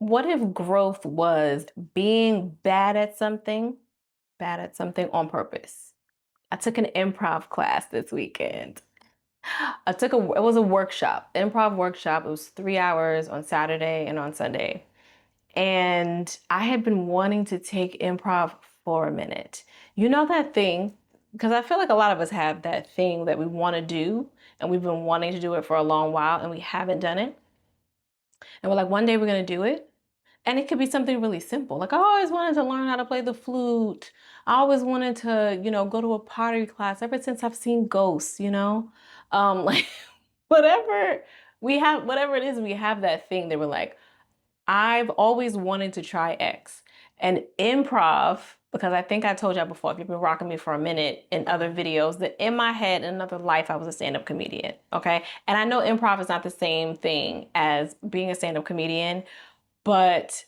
What if growth was being bad at something on purpose? I took an improv class this weekend. It was a workshop, improv workshop. It was 3 hours on Saturday and on Sunday. And I had been wanting to take improv for a minute. You know that thing, because I feel like a lot of us have that thing that we want to do, and we've been wanting to do it for a long while, and we haven't done it. And we're like, one day we're going to do it. And it could be something really simple. Like I always wanted to learn how to play the flute. I always wanted to, go to a pottery class ever since I've seen ghosts, like whatever whatever it is, we have that thing that we're like, I've always wanted to try X. And improv, because I think I told y'all before, if you've been rocking me for a minute in other videos, that in my head, in another life, I was a stand-up comedian, okay? And I know improv is not the same thing as being a stand-up comedian, but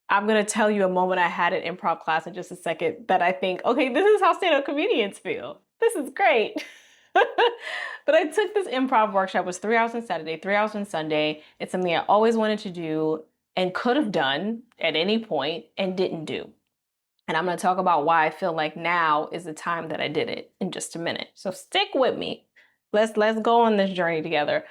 I'm going to tell you a moment I had in improv class in just a second that I think, okay, this is how stand-up comedians feel. This is great. But I took this improv workshop. It was 3 hours on Saturday, 3 hours on Sunday. It's something I always wanted to do and could have done at any point and didn't do. And I'm going to talk about why I feel like now is the time that I did it in just a minute. So stick with me. Let's go on this journey together.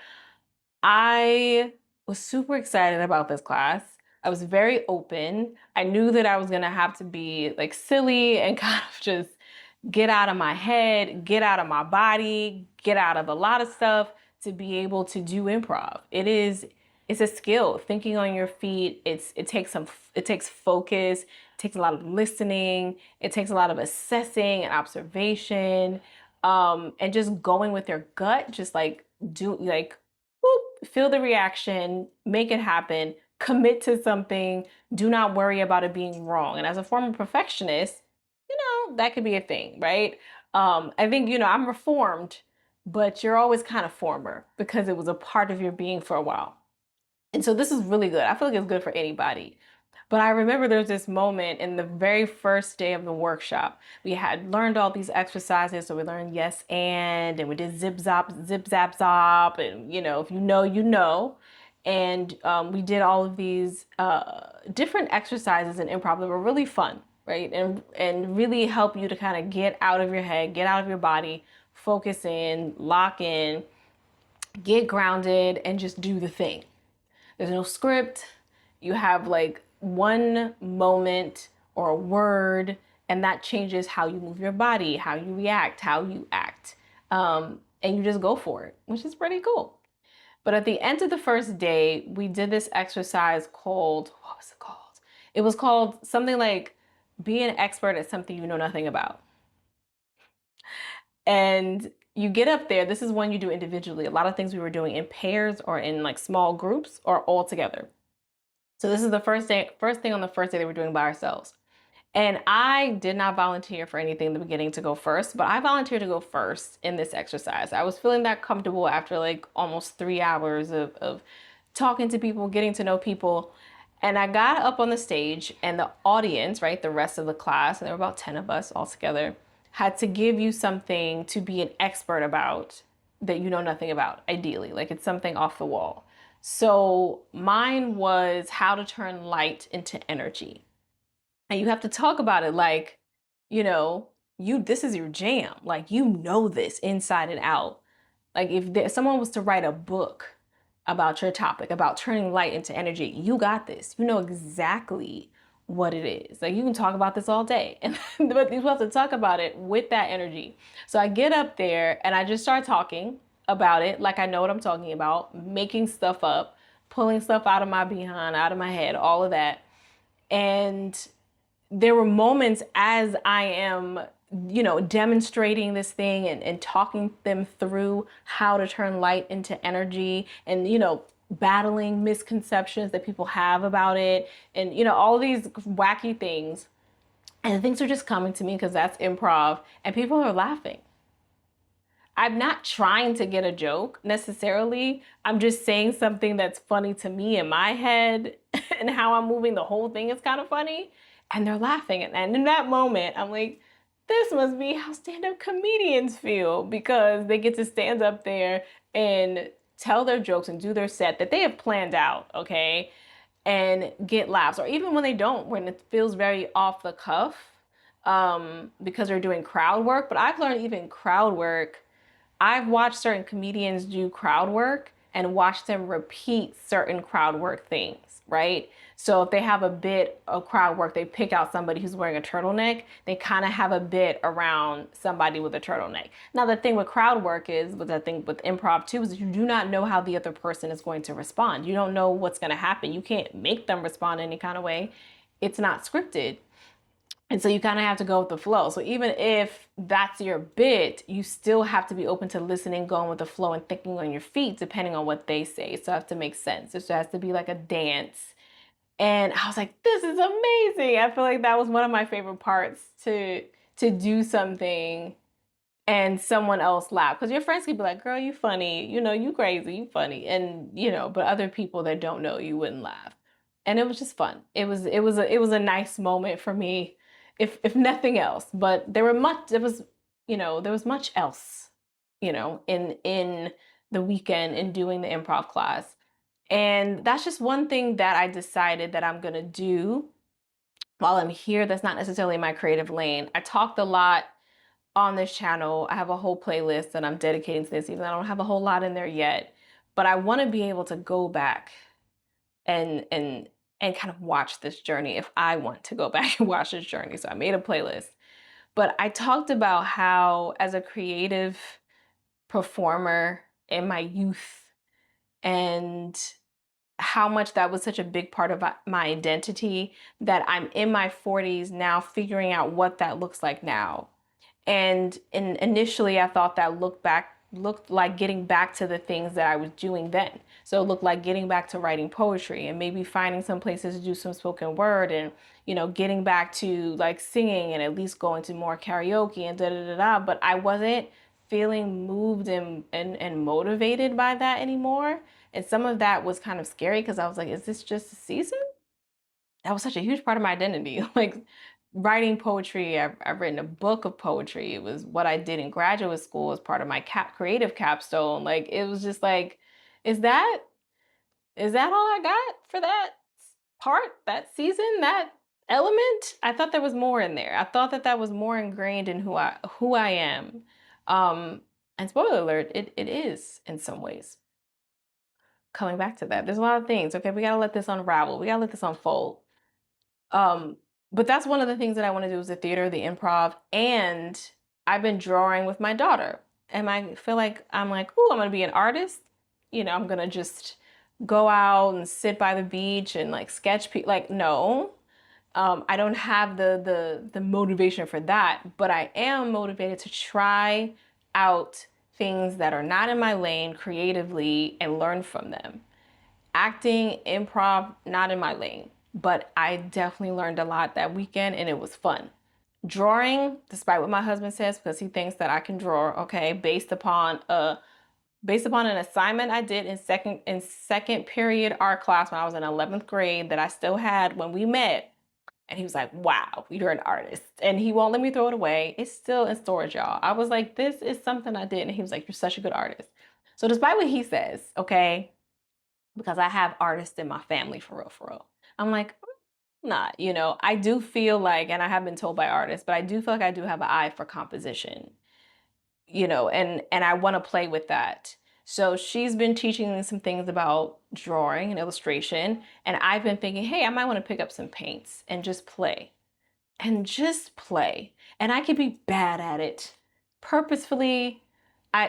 I was super excited about this class. I was very open. I knew that I was going to have to be like silly and kind of just get out of my head, get out of my body, get out of a lot of stuff to be able to do improv. It's a skill. Thinking on your feet, it takes focus, it takes a lot of listening, it takes a lot of assessing and observation, and just going with your gut, just like do like whoop, feel the reaction, make it happen, commit to something, do not worry about it being wrong. And as a former perfectionist, that could be a thing, right? I think, I'm reformed, but you're always kind of former because it was a part of your being for a while. And so this is really good. I feel like it's good for anybody. But I remember there's this moment in the very first day of the workshop. We had learned all these exercises. So we learned yes and we did zip zap zop. And, if you know, you know. And we did all of these different exercises in improv that were really fun, right? And really help you to kind of get out of your head, get out of your body, focus in, lock in, get grounded, and just do the thing. There's no script. You have like one moment or a word, and that changes how you move your body, how you react, how you act. And you just go for it, which is pretty cool. But at the end of the first day, we did this exercise called, what was it called? It was called something like be an expert at something you know nothing about. And you get up there, this is one you do individually. A lot of things we were doing in pairs or in like small groups or all together. So this is the first thing on the first day that we're doing by ourselves. And I did not volunteer for anything in the beginning to go first, but I volunteered to go first in this exercise. I was feeling that comfortable after like almost 3 hours of talking to people, getting to know people. And I got up on the stage and the audience, right, the rest of the class, and there were about 10 of us all together, had to give you something to be an expert about that you know nothing about, ideally. Like it's something off the wall. So mine was how to turn light into energy. And you have to talk about it like, this is your jam. Like this inside and out. Like if someone was to write a book about your topic, about turning light into energy, you got this. You know exactly what it is. Like you can talk about this all day, but you have to talk about it with that energy. So I get up there and I just start talking about it like I know what I'm talking about, making stuff up, pulling stuff out of my behind, out of my head, all of that. And there were moments as I am, demonstrating this thing and talking them through how to turn light into energy and, battling misconceptions that people have about it and, all these wacky things. And things are just coming to me because that's improv and people are laughing. I'm not trying to get a joke necessarily. I'm just saying something that's funny to me in my head and how I'm moving. The whole thing is kind of funny and they're laughing. And in that moment, I'm like, this must be how stand-up comedians feel because they get to stand up there and tell their jokes and do their set that they have planned out, okay? and get laughs, or even when they don't, when it feels very off the cuff, because they're doing crowd work. But I've learned even crowd work, I've watched certain comedians do crowd work and watched them repeat certain crowd work things, right? So if they have a bit of crowd work, they pick out somebody who's wearing a turtleneck, they kind of have a bit around somebody with a turtleneck. Now, the thing with crowd work is, but I think with improv too, is you do not know how the other person is going to respond. You don't know what's going to happen. You can't make them respond any kind of way. It's not scripted. And so you kind of have to go with the flow. So even if that's your bit, you still have to be open to listening, going with the flow, and thinking on your feet, depending on what they say. So it has to make sense. It has to be like a dance. And I was like, this is amazing. I feel like that was one of my favorite parts, to do something and someone else laugh. Because your friends could be like, girl, you funny, you crazy, you funny. And but other people that don't know you wouldn't laugh. And it was just fun. It was a nice moment for me, if nothing else. But there was much else, in the weekend in doing the improv class. And that's just one thing that I decided that I'm gonna do while I'm here. That's not necessarily my creative lane. I talked a lot on this channel. I have a whole playlist that I'm dedicating to this, even though I don't have a whole lot in there yet. But I want to be able to go back and and and kind of watch this journey if I want to go back and watch this journey. So I made a playlist. But I talked about how, as a creative performer in my youth, and how much that was such a big part of my identity, that I'm in my 40s now figuring out what that looks like now. And initially, I thought that looked like getting back to the things that I was doing then. So it looked like getting back to writing poetry, and maybe finding some places to do some spoken word, and getting back to like singing, and at least going to more karaoke and da da da da. But I wasn't feeling moved and motivated by that anymore. And some of that was kind of scary, because I was like, is this just a season? That was such a huge part of my identity. Like, writing poetry, I've written a book of poetry. It was what I did in graduate school as part of my creative capstone. Like, it was just like, is that is that all I got for that part, that season, that element? I thought there was more in there. I thought that that was more ingrained in who I am. Um, and spoiler alert, it is in some ways. Coming back to that, there's a lot of things. Okay, we gotta let this unravel. We gotta let this unfold. Um, but that's one of the things that I want to do, is the theater, the improv, and I've been drawing with my daughter. And I feel like oh, I'm gonna be an artist. I'm gonna just go out and sit by the beach and like sketch people. Like, no, I don't have the motivation for that, but I am motivated to try out things that are not in my lane creatively and learn from them. Acting, improv, not in my lane, but I definitely learned a lot that weekend, and it was fun. Drawing, despite what my husband says, because he thinks that I can draw, okay, based upon an assignment I did in second period art class when I was in 11th grade, that I still had when we met. And he was like, wow, you're an artist. And he won't let me throw it away. It's still in storage, y'all. I was like, this is something I did. And he was like, you're such a good artist. So despite what he says, okay, because I have artists in my family, for real, for real. I'm like, not, I do feel like, and I have been told by artists, but I do feel like I do have an eye for composition, and I want to play with that. So she's been teaching me some things about drawing and illustration, and I've been thinking, hey, I might want to pick up some paints and just play, and just play. And I could be bad at it purposefully.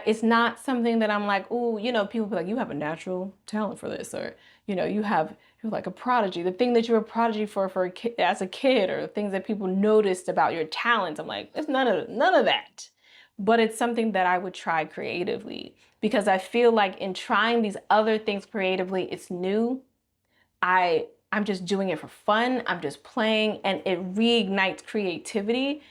It's not something that I'm like, oh, people be like, you have a natural talent for this, or you're like a prodigy. The thing that you're a prodigy for as a kid, or things that people noticed about your talents. I'm like, it's none of that. But it's something that I would try creatively, because I feel like in trying these other things creatively, it's new. I'm just doing it for fun. I'm just playing, and it reignites creativity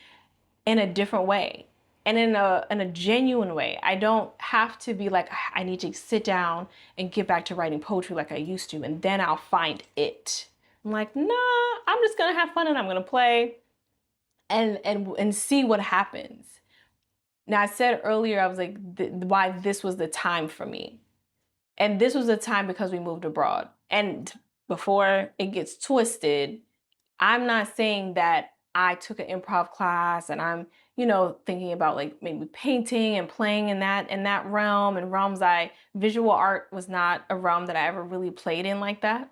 in a different way, and in a genuine way. I don't have to be like, I need to sit down and get back to writing poetry like I used to, and then I'll find it. I'm like, nah, I'm just gonna have fun, and I'm gonna play and see what happens. Now, I said earlier, I was like, why this was the time for me. And this was the time because we moved abroad. And before it gets twisted, I'm not saying that I took an improv class and I'm, thinking about like maybe painting and playing in that realm and realms I visual art was not a realm that I ever really played in like that.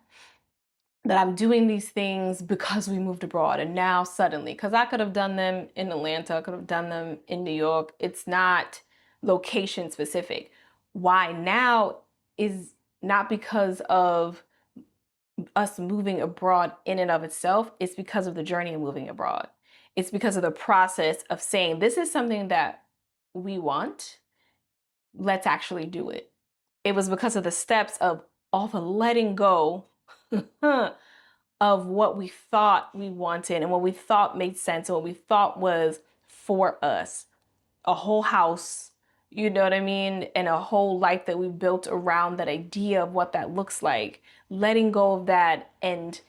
That I'm doing these things because we moved abroad and now suddenly, because I could have done them in Atlanta, I could have done them in New York. It's not location specific. Why now is not because of us moving abroad in and of itself, it's because of the journey of moving abroad. It's because of the process of saying, this is something that we want, let's actually do it. It was because of the steps of all the letting go of what we thought we wanted and what we thought made sense and what we thought was for us. A whole house, you know what I mean? And a whole life that we built around that idea of what that looks like. Letting go of that and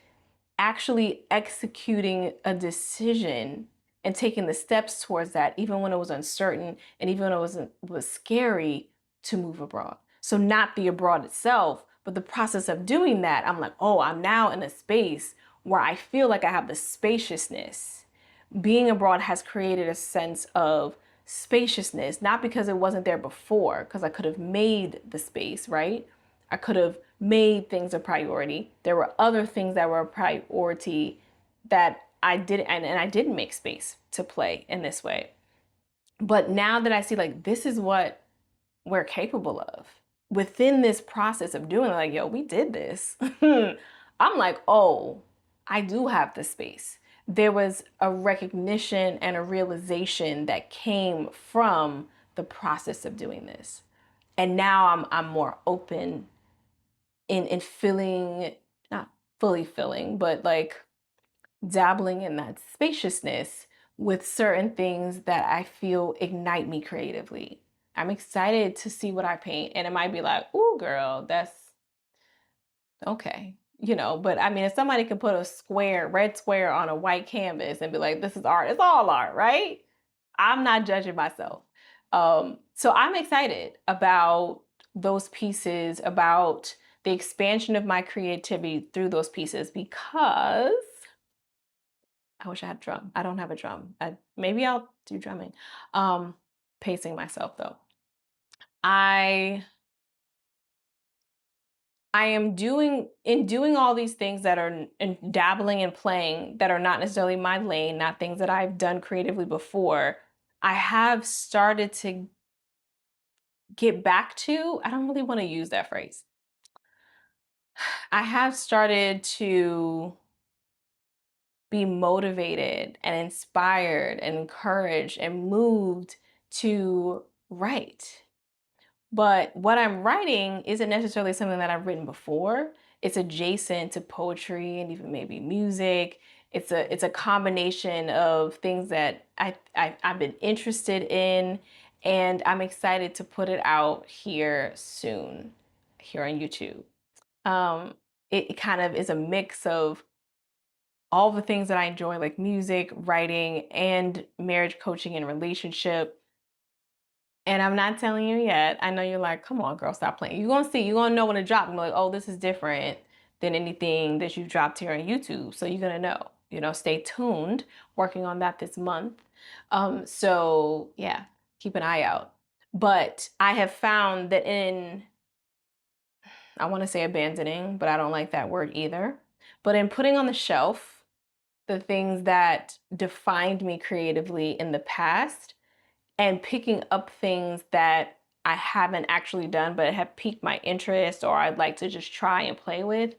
actually executing a decision and taking the steps towards that, even when it was uncertain and even when it was scary to move abroad. So not the abroad itself, but the process of doing that, I'm like, oh, I'm now in a space where I feel like I have the spaciousness. Being abroad has created a sense of spaciousness, not because it wasn't there before, because I could have made the space, right? I could have made things a priority. There were other things that were a priority that I didn't, and I didn't make space to play in this way. But now that I see like this is what we're capable of within this process of doing it, like, yo, we did this. I'm like, oh, I do have the space. There was a recognition and a realization that came from the process of doing this. And now I'm more open in filling, not fully filling, but like dabbling in that spaciousness with certain things that I feel ignite me creatively. I'm excited to see what I paint, and it might be like, "Ooh, girl, that's okay." But I mean, if somebody could put a red square on a white canvas and be like, "This is art," it's all art, right? I'm not judging myself. So I'm excited about those pieces, about the expansion of my creativity through those pieces because I wish I had a drum. I don't have a drum. Maybe I'll do drumming. Um, Pacing myself though. I I am doing all these things that are in dabbling and playing that are not necessarily my lane, not things that I've done creatively before. I have started to get back to, I don't really want to use that phrase. I have started to be motivated and inspired and encouraged and moved to write. But what I'm writing isn't necessarily something that I've written before. It's adjacent to poetry and even maybe music. It's a combination of things that I've been interested in, and I'm excited to put it out here soon, here on YouTube. Um, it kind of is a mix of all the things that I enjoy, like music, writing, and marriage coaching and relationship. And I'm not telling you yet. I know you're like, come on, girl, stop playing. You're gonna see, you're gonna know when it drops. I'm like, oh, this is different than anything that you've dropped here on YouTube. So you're gonna know. Stay tuned. Working on that this month. So yeah, keep an eye out. But I have found that I want to say abandoning, but I don't like that word either. But in putting on the shelf the things that defined me creatively in the past and picking up things that I haven't actually done but have piqued my interest or I'd like to just try and play with,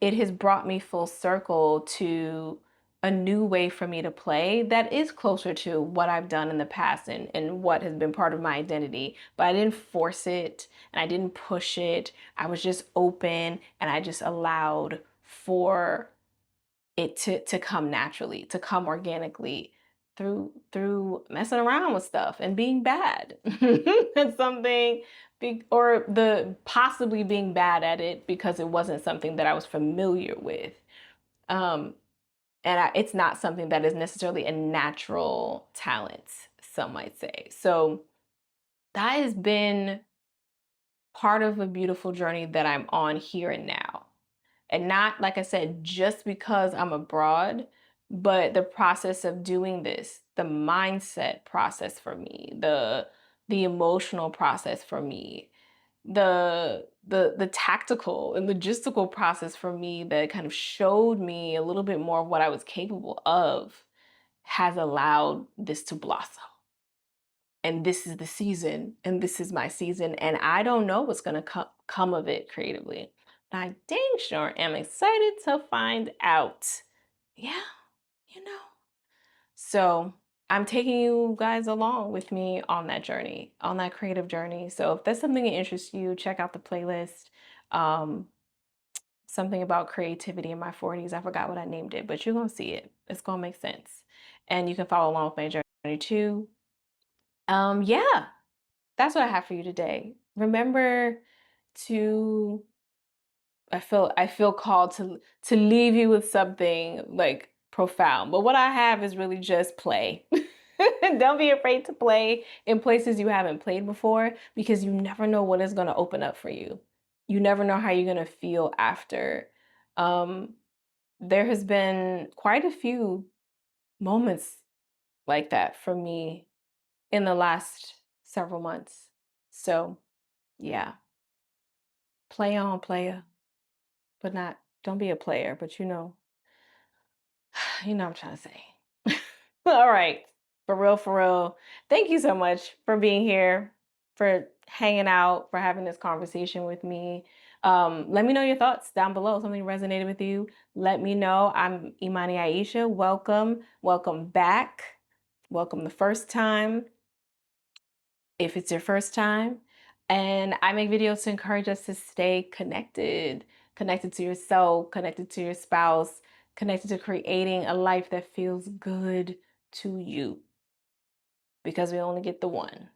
it has brought me full circle to a new way for me to play that is closer to what I've done in the past and what has been part of my identity. But I didn't force it and I didn't push it. I was just open and I just allowed for it to come naturally, to come organically through messing around with stuff and being bad at something big, or the possibly being bad at it because it wasn't something that I was familiar with. Um, it's not something that is necessarily a natural talent, some might say. So that has been part of a beautiful journey that I'm on here and now. And not, like I said, just because I'm abroad, but the process of doing this, the mindset process for me, the emotional process for me, the tactical and logistical process for me that kind of showed me a little bit more of what I was capable of has allowed this to blossom. And this is the season, and this is my season, and I don't know what's going to come of it creatively. But I dang sure am excited to find out. Yeah, you know. So I'm taking you guys along with me on that journey, on that creative journey. So if that's something that interests you, check out the playlist. Um, Something about creativity in my 40s. I forgot what I named it, but you're going to see it. It's going to make sense. And you can follow along with my journey too. Yeah, that's what I have for you today. Remember to I feel called to leave you with something like profound. But what I have is really just play. Don't be afraid to play in places you haven't played before, because you never know what is going to open up for you. You never know how you're going to feel after. Um, there has been quite a few moments like that for me in the last several months. So, yeah, play on, player, but not, don't be a player, but you know what I'm trying to say. All right, for real, for real. Thank you so much for being here, for hanging out, for having this conversation with me. Let me know your thoughts down below. Something resonated with you. Let me know. I'm Imani Aisha. Welcome, welcome back. Welcome the first time, if it's your first time. And I make videos to encourage us to stay connected, connected to yourself, connected to your spouse, connected to creating a life that feels good to you, because we only get the one.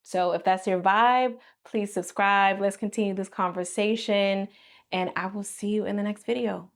So if that's your vibe, please subscribe. Let's continue this conversation, and I will see you in the next video.